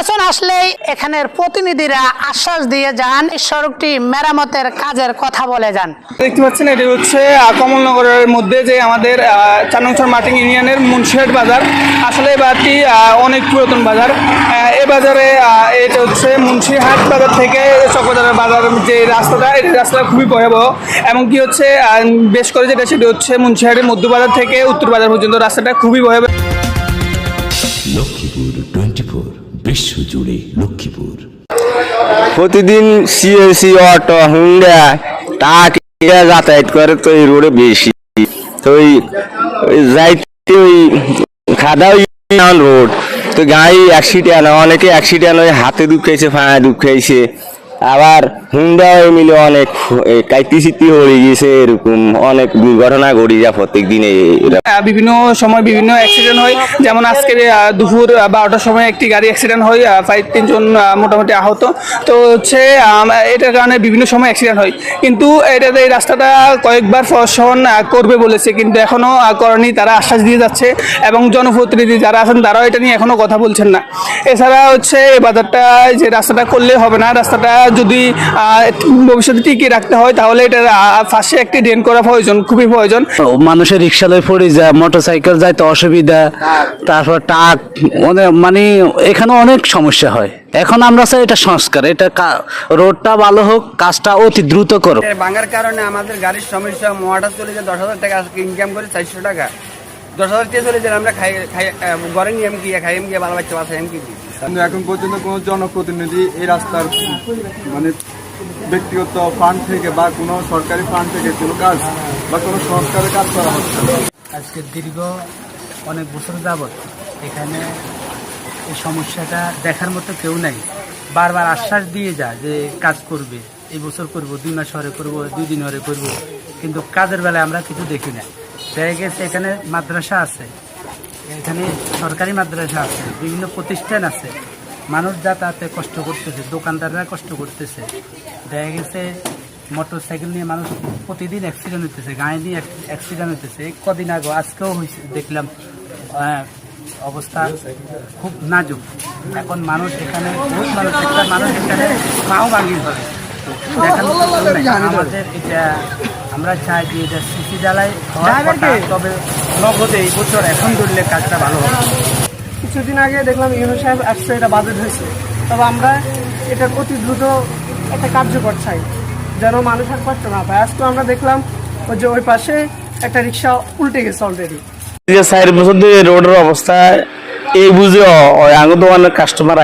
নির্বাচন আসলেই এখানের প্রতিনিধিরা আশ্বাস দিয়ে যান, সড়কটি মেরামতের কাজের কথা বলে যান। দেখতে পাচ্ছেন এটি হচ্ছে কমলনগরের মধ্যে যে আমাদের 4 নং মাটিং ইউনিয়নের মুন্সিহাট বাজার। আসলে এই বাজারটি অনেক পুরাতন বাজার। এই বাজারে এটা হচ্ছে মুন্সিহাট বাজার থেকে চকবাজারের বাজার যে রাস্তাটা, এই রাস্তাটা খুবই ভয়াবহ। এমনকি হচ্ছে বেশ করে যেটা সেটা হচ্ছে মুন্সিহাটের মধ্যবাজার থেকে উত্তর বাজার পর্যন্ত রাস্তাটা খুবই ভয়াবহ। লক্ষ্মীপুর 24 বিশ্বজুড়ে লক্ষ্মীপুর। প্রতিদিন সিএসি অটো হুন্ডা টাক যাতায়াত করে তো এই রোডে বেশি, তো যাইতে ওই খাদা রোড তো গাড়ি অ্যাক্সিডেন্ট, অনেকে অ্যাক্সিডেন্ট হয়ে হাতে দুঃখাইছে, পায়ে দুঃখাইছে, আবার হুন্ডা মিলে অনেক কাইতিসিতি হয়ে গেছে। এরকম অনেক দুর্ঘটনা ঘটে যায় প্রত্যেক দিনে। বিভিন্ন সময় বিভিন্ন অ্যাক্সিডেন্ট হয়, যেমন আজকে দুপুর 12টার সময় একটি গাড়ি অ্যাক্সিডেন্ট হয়, 5-3 জন মোটামুটি আহত। তো হচ্ছে এটার কারণে বিভিন্ন সময় অ্যাক্সিডেন্ট হয়। কিন্তু এটাতে এই রাস্তাটা কয়েকবার প্রশাসন করবে বলেছে, কিন্তু এখনও করেনি। তারা আশ্বাস দিয়ে যাচ্ছে এবং জনপ্রতিনিধি যারা আছেন তারাও এটা নিয়ে এখনও কথা বলছেন না। এছাড়া হচ্ছে এই বাজারটা যে রাস্তাটা করলে হবে না, রাস্তাটা যদি ভবিষ্যতে টিকিয়ে রাখতে হয় তাহলে এটার পাশে একটি ড্রেন করা প্রয়োজন, খুবই প্রয়োজন। মানুষের রিক্সা লয়ে পড়ে যায়, মোটরসাইকেল যাইতে অসুবিধা, তারপর ট্রাক, মানে এখানে অনেক সমস্যা হয়। এখন আমরা চাই এটা সংস্কার, এটা রোডটা ভালো হোক, কাজটা অতি দ্রুত করো। ভাঙার কারণে আমাদের গাড়ির সমস্যা। মোয়াটা চলে যায় 10,000 টাকা ইনকাম করে 400 টাকা, 10,000 টাকা চলে যায়। আমরা খাই ঘরে নিয়ে এম গিয়ে খাই, এম গিয়ে ভালো বাচ্চা বাসায় এম কি। কিন্তু এখন পর্যন্ত কোনো জনপ্রতিনিধি এই রাস্তার মানে ব্যক্তিগত ফান্ড থেকে বা কোনো সরকারি ফান্ড থেকে কোনো কাজ বা কোনো সংস্কারের কাজ করা হচ্ছে না। আজকে দীর্ঘ অনেক বছর যাবৎ এখানে এই সমস্যাটা দেখার মতো কেউ নাই। বারবার আশ্বাস দিয়ে যায় যে কাজ করবে, এই বছর করব, 2 মাস পরে করব, 2 দিন পরে করব, কিন্তু কাজের বেলায় আমরা কিছু দেখি না। দেখা গেছে এখানে মাদ্রাসা আছে, এখানে সরকারি মাদ্রাসা আছে, বিভিন্ন প্রতিষ্ঠান আছে, মানুষ যাতায়াতে কষ্ট করতেছে, দোকানদাররা কষ্ট করতেছে। দেখা গেছে মোটর সাইকেল নিয়ে মানুষ প্রতিদিন অ্যাক্সিডেন্ট হইতেছে, গাড়ি নিয়ে অ্যাক্সিডেন্ট হইতেছে। কদিন আগে আজকেও হয়েছে, দেখলাম অবস্থা খুব নাজুক। এখন মানুষ এখানে বহুত মানুষ, একটা মানুষ এখানে পাও ভাঙিয়ে ধরে দেখার মতো আমাদের এটা। আমরা চাই যে এটা সিসি জ্বালায় তবে নগদে এই বছর এখন ধরলে কাজটা ভালো হবে। কিছুদিন আগে দেখলাম ইউনো সাহেব আসছে, এটা বাজেট হয়েছে, তবে আমরা এটা অতি দ্রুত একটা কার্যকর চাই যেন মানুষ আর কষ্ট না পায়। আজকে আমরা দেখলাম যে ওই পাশে একটা রিক্সা উল্টে গেছে অলরেডি। 4 বছর ধরে রোডের অবস্থা এই বুঝে আগে তো অনেক কাস্টমার